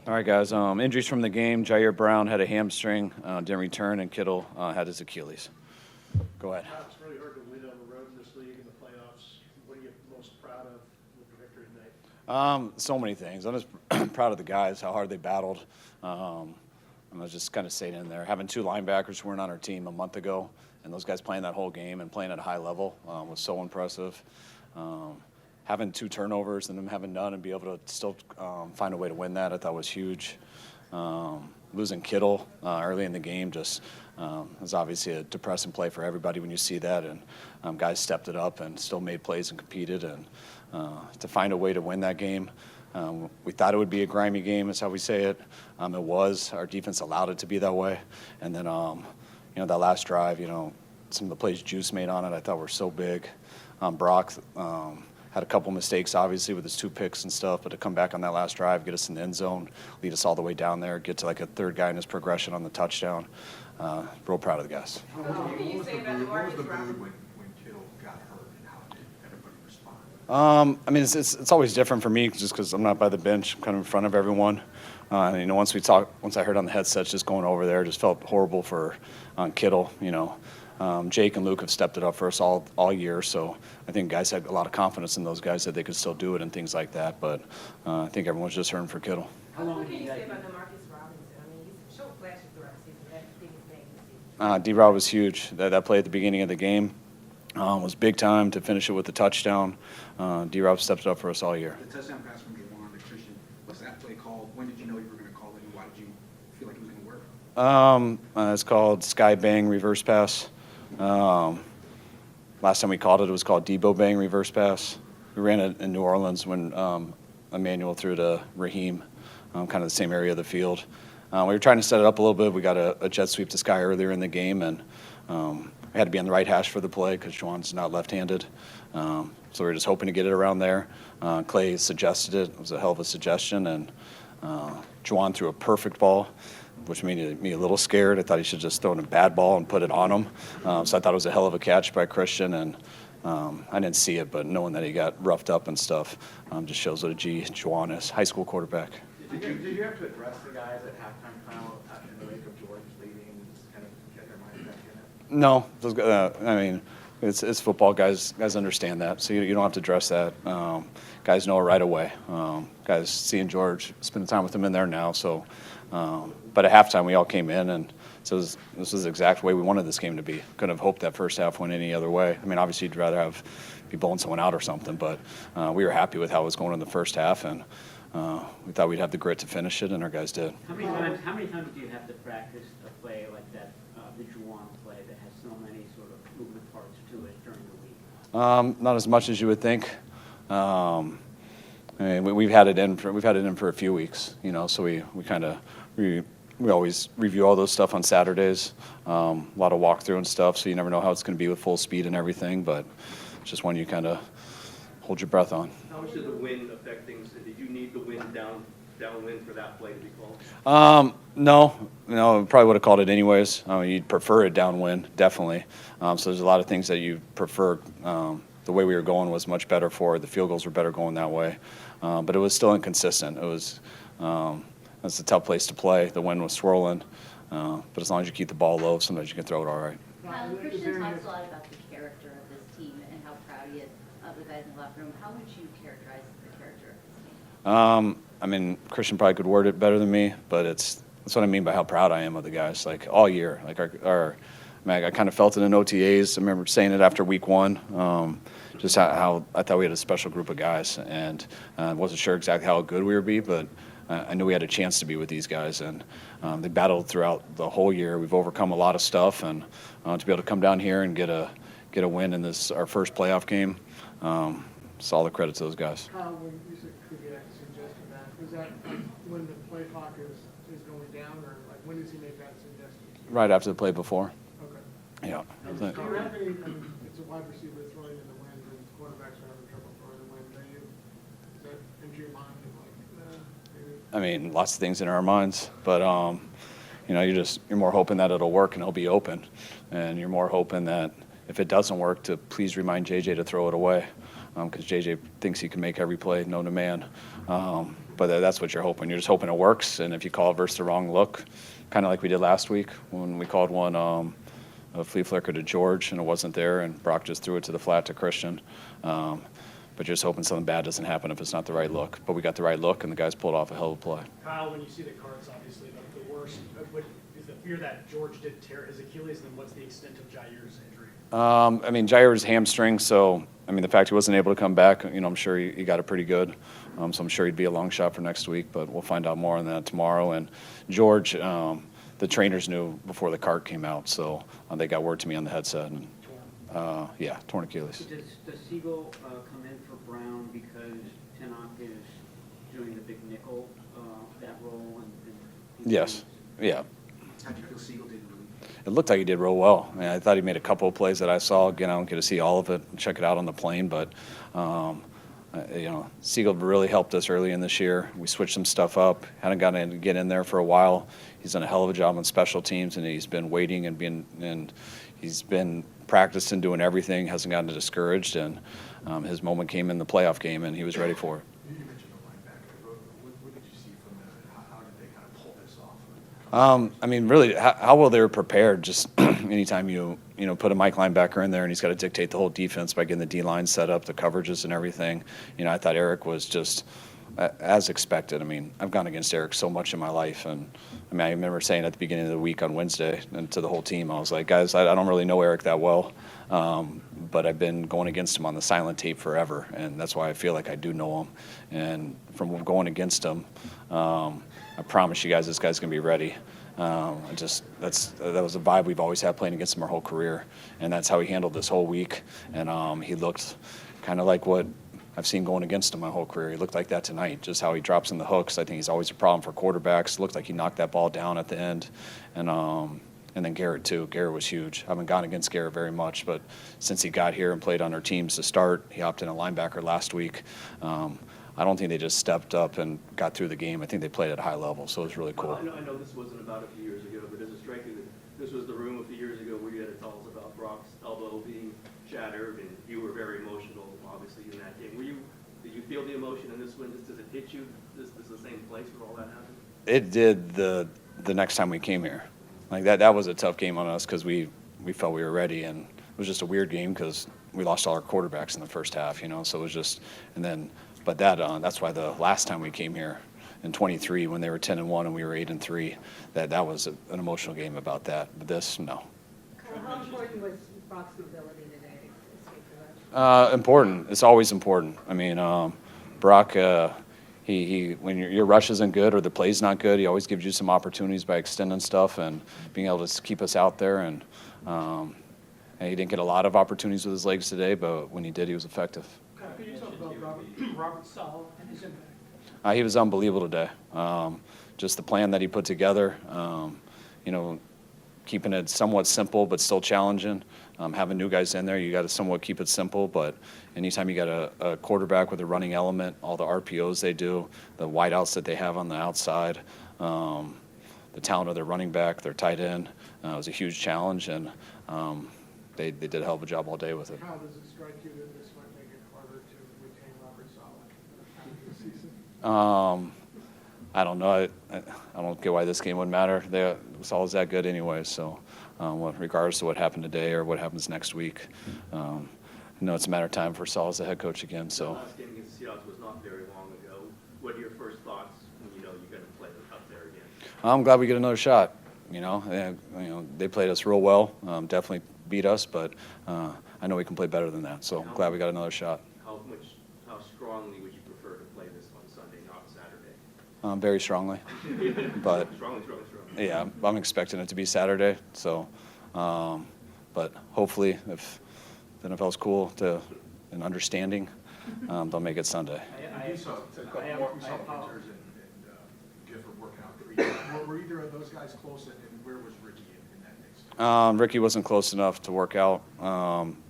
All right, guys. Injuries from the game. Jair Brown had a hamstring, didn't return, and Kittle had his Achilles. Go ahead. It's really hard to win on the road in this league in the playoffs. What are you most proud of with the victory tonight? So many things. I'm just proud of the guys, how hard they battled. I was just kind of staying in there. Having two linebackers who weren't on our team a month ago, and those guys playing that whole game and playing at a high level was so impressive. Having two turnovers and them having none and be able to still find a way to win that, I thought was huge. Losing Kittle early in the game just was obviously a depressing play for everybody when you see that, and guys stepped it up and still made plays and competed, and to find a way to win that game. We thought it would be a grimy game, is how we say it. It was. Our defense allowed it to be that way. And then, that last drive, some of the plays Juice made on it I thought were so big. Brock had a couple mistakes, obviously, with his 2 picks and stuff, but to come back on that last drive, get us in the end zone, lead us all the way down there, get to like a third guy in his progression on the touchdown. Real proud of the guys. What was the mood when Kittle got hurt, and how did everybody respond? It's always different for me just because I'm not by the bench. I'm kind of in front of everyone. Once I heard on the headsets just going over there, just felt horrible for Kittle. Jake and Luke have stepped it up for us all year, so I think guys had a lot of confidence in those guys that they could still do it and things like that. But I think everyone's just hurting for Kittle. What can you say about Demarcus Robinson? He's showed flashes throughout the season. That's the biggest name this season. D-Rob was huge. That play at the beginning of the game was big time to finish it with the touchdown. D-Rob stepped it up for us all year. The touchdown pass from Juwan to Christian, was that play called? When did you know you were going to call it, and why did you feel like it was going to work? It's called Sky Bang reverse pass. Last time we called it was called Debo Bang reverse pass. We ran it in New Orleans when Emmanuel threw to Raheem, kind of the same area of the field. We were trying to set it up a little bit. We got a jet sweep to Sky earlier in the game, and we had to be on the right hash for the play because Juwan's not left-handed. So we were just hoping to get it around there. Clay suggested it. It was a hell of a suggestion, and Juwan threw a perfect ball, which made me a little scared. I thought he should just throw in a bad ball and put it on him. So I thought it was a hell of a catch by Christian, and I didn't see it, but knowing that he got roughed up and stuff just shows what a G Juwan is, high school quarterback. Did you have to address the guys at halftime, Kyle, in the wake of George leaving, and just kind of get their minds back in it? No. It's football. Guys understand that, so you don't have to address that. Guys know it right away. Guys seeing George, spending time with him in there now. So, but at halftime we all came in, and so this was the exact way we wanted this game to be. Couldn't have hoped that first half went any other way. Obviously you'd rather be blowing someone out or something, but we were happy with how it was going in the first half, and we thought we'd have the grit to finish it, and our guys did. How many times do you have to practice a play like that, the Juwan play that has so many sort of movement parts to it during the week? Not as much as you would think. We've had it in for a few weeks, so we always review all those stuff on Saturdays. A lot of walkthrough and stuff, so you never know how it's going to be with full speed and everything, but it's just one you kind of hold your breath on. How much did the wind affect things? Did you need the wind downwind for that play to be called? No, probably would have called it anyways. You'd prefer it downwind, definitely. So there's a lot of things that you prefer. The way we were going was much better for it. The field goals were better going that way, but it was still inconsistent. That's a tough place to play. The wind was swirling, but as long as you keep the ball low, sometimes you can throw it all right. Christian talks a lot about the character of this team and how proud he is of the guys in the locker room. How would you characterize the character of this team? Christian probably could word it better than me, but that's what I mean by how proud I am of the guys. Like all year, like I kind of felt it in OTAs. I remember saying it after week 1, just how I thought we had a special group of guys, and wasn't sure exactly how good we would be, but I knew we had a chance to be with these guys, and they battled throughout the whole year. We've overcome a lot of stuff, and to be able to come down here and get a win in our first playoff game, it's all the credit to those guys. Kyle, when you said Kubiak suggesting that, is that when the play clock is going down, or like when does he make that suggestion? Right after the play before. Okay. Yeah. Do you have any? It's a wide receiver throwing in the wind, and quarterbacks are having trouble throwing in the wind. Does that enter your mind? Maybe? Lots of things in our minds, but you're more hoping that it'll work and it'll be open, and you're more hoping that if it doesn't work, to please remind JJ to throw it away. because JJ thinks he can make every play known to man. But that's what you're hoping. You're just hoping it works, and if you call it versus the wrong look, kind of like we did last week when we called one a flea flicker to George, and it wasn't there, and Brock just threw it to the flat to Christian. But you're just hoping something bad doesn't happen if it's not the right look. But we got the right look, and the guys pulled off a hell of a play. Kyle, when you see the cards, obviously the worst, is the fear that George did tear his Achilles, and then what's the extent of Jair's injury? I mean, Jair's hamstring, so, I mean, the fact he wasn't able to come back, I'm sure he got it pretty good. So I'm sure he'd be a long shot for next week, but we'll find out more on that tomorrow. And George, the trainers knew before the cart came out, so they got word to me on the headset. And, yeah, torn Achilles. Does Siegel come in for Brown because Tannock is doing the big nickel, that role? Yes, yeah. How do you feel Siegel did in the league? It looked like he did real well. I mean, I thought he made a couple of plays that I saw. Again, I don't get to see all of it, check it out on the plane, but Siegel really helped us early in this year. We switched some stuff up. Hadn't gotten to get in there for a while. He's done a hell of a job on special teams, and he's been waiting and he's been practicing, doing everything. Hasn't gotten discouraged, and his moment came in the playoff game, and he was ready for it. You mentioned the linebacker. What did you see from them? How did they kind of pull this off? I mean, really, how well they were prepared. Just anytime you put a Mike linebacker in there, and he's got to dictate the whole defense by getting the D line set up, the coverages and everything. I thought Eric was just as expected. I mean, I've gone against Eric so much in my life, and I remember saying at the beginning of the week on Wednesday, and to the whole team, I was like, guys, I don't really know Eric that well, but I've been going against him on the silent tape forever, and that's why I feel like I do know him. And from going against him, I promise you guys, this guy's gonna be ready. That was a vibe we've always had playing against him our whole career, and that's how he handled this whole week. And he looked kind of like what I've seen going against him my whole career. He looked like that tonight, just how he drops in the hooks. I think he's always a problem for quarterbacks. Looked like he knocked that ball down at the end. And then Garrett, too. Garrett was huge. I haven't gone against Garrett very much, but since he got here and played on our teams to start, he hopped in a linebacker last week. I don't think they just stepped up and got through the game. I think they played at a high level, so it was really cool. I know this wasn't about a few years ago, but does it strike you that this was the room a few years ago where you had to tell us about Brock's elbow being shattered, and you were very emotional, obviously, in that game. Did you feel the emotion in this one? Does it hit you? This is the same place where all that happened? It did the next time we came here. Like that was a tough game on us because we felt we were ready, and it was just a weird game because we lost all our quarterbacks in the first half, so it was just, and then, but that's why the last time we came here in 23 when they were 10-1 and we were 8-3, that was an emotional game about that. But this, no. How important was Brock's mobility today to escape the rush? Important. It's always important. I mean, Brock, he when your rush isn't good or the play's not good, he always gives you some opportunities by extending stuff and being able to keep us out there. And he didn't get a lot of opportunities with his legs today, but when he did, he was effective. Could you talk about Robert Saleh and his impact? He was unbelievable today. Just the plan that he put together, keeping it somewhat simple but still challenging. Having new guys in there, you got to somewhat keep it simple, but anytime you got a quarterback with a running element, all the RPOs they do, the wideouts that they have on the outside, the talent of their running back, their tight end, it was a huge challenge, and they did a hell of a job all day with it. How does it strike you that this might make it harder to retain Robert Saleh after the season? I don't know. I don't get why this game would matter. Saleh's that good anyway, so regardless of what happened today or what happens next week, I know it's a matter of time for Saleh as the head coach again. The So last game against the Seahawks was not very long ago. What are your first thoughts when you know you're going to play up there again? I'm glad we get another shot. They played us real well. Definitely beat us, but I know we can play better than that. So I'm glad we got another shot. How strongly would you prefer to play this on Sunday, not Saturday? Very strongly, but Strongly. yeah, I'm expecting it to be Saturday. So, but hopefully, if the NFL's cool and understanding, they'll make it Sunday. We saw Winters and Gifford working out pretty. Were either of those guys close, and where was Ricky in that mix? Ricky wasn't close enough to work out.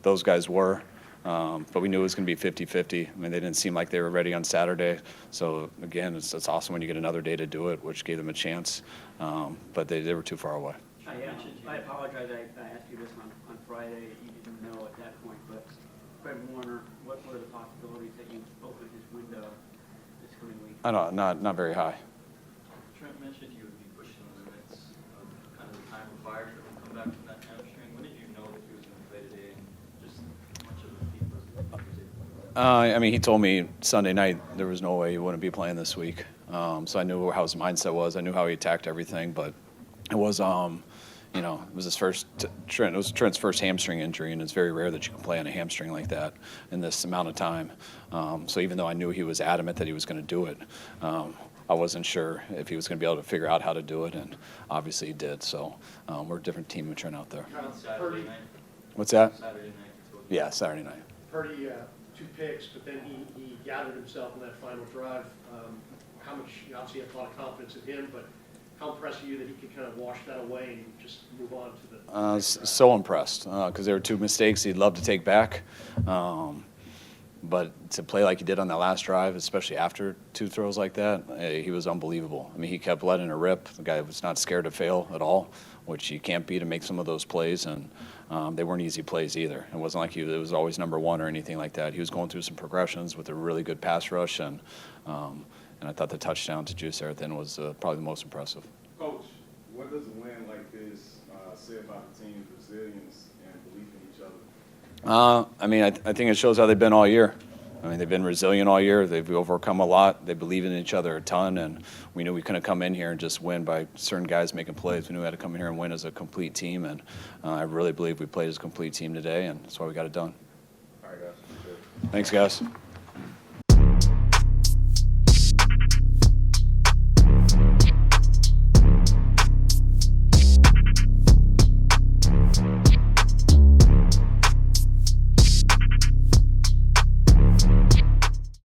Those guys were. But we knew it was going to be 50-50. I mean, they didn't seem like they were ready on Saturday. So, again, it's awesome when you get another day to do it, which gave them a chance. But they were too far away. I apologize. I asked you this on Friday. You didn't know at that point, but Fred Warner, what are the possibilities that you open his window this coming week? I don't, not very high. Trent mentioned you would be pushing the limits of kind of the time required for him to come back from that hamstring. When did you know that he was going to play today, and just how much of a feat was it that he was able to do that? I mean, he told me Sunday night there was no way he wouldn't be playing this week. So I knew how his mindset was. I knew how he attacked everything, but it was, you know, it was his first Trent. It was Trent's first hamstring injury, and it's very rare that you can play on a hamstring like that in this amount of time. So even though I knew he was adamant that he was going to do it, I wasn't sure if he was going to be able to figure out how to do it, and obviously he did. So we're a different team with Trent out there. Saturday night. What's that? Saturday night. you told me. Yeah, Saturday night. Purdy, 2 picks, but then he gathered himself in that final drive. How much, you obviously have a lot of confidence in him, but how impressed are you that he could kind of wash that away and just move on to the next drive? So impressed because there were 2 mistakes he'd love to take back. But to play like he did on that last drive, especially after 2 throws like that, he was unbelievable. I mean, he kept letting it rip. The guy was not scared to fail at all, which you can't be to make some of those plays. And they weren't easy plays either. It wasn't like it was always number 1 or anything like that. He was going through some progressions with a really good pass rush. And I thought the touchdown to Juice there at the end was probably the most impressive. Coach, what does a win like this say about the team's resilience and belief in each other? I mean, I think it shows how they've been all year. I mean, they've been resilient all year. They've overcome a lot. They believe in each other a ton, and we knew we couldn't come in here and just win by certain guys making plays. We knew we had to come in here and win as a complete team, and I really believe we played as a complete team today, and that's why we got it done. All right, guys. Thanks, guys.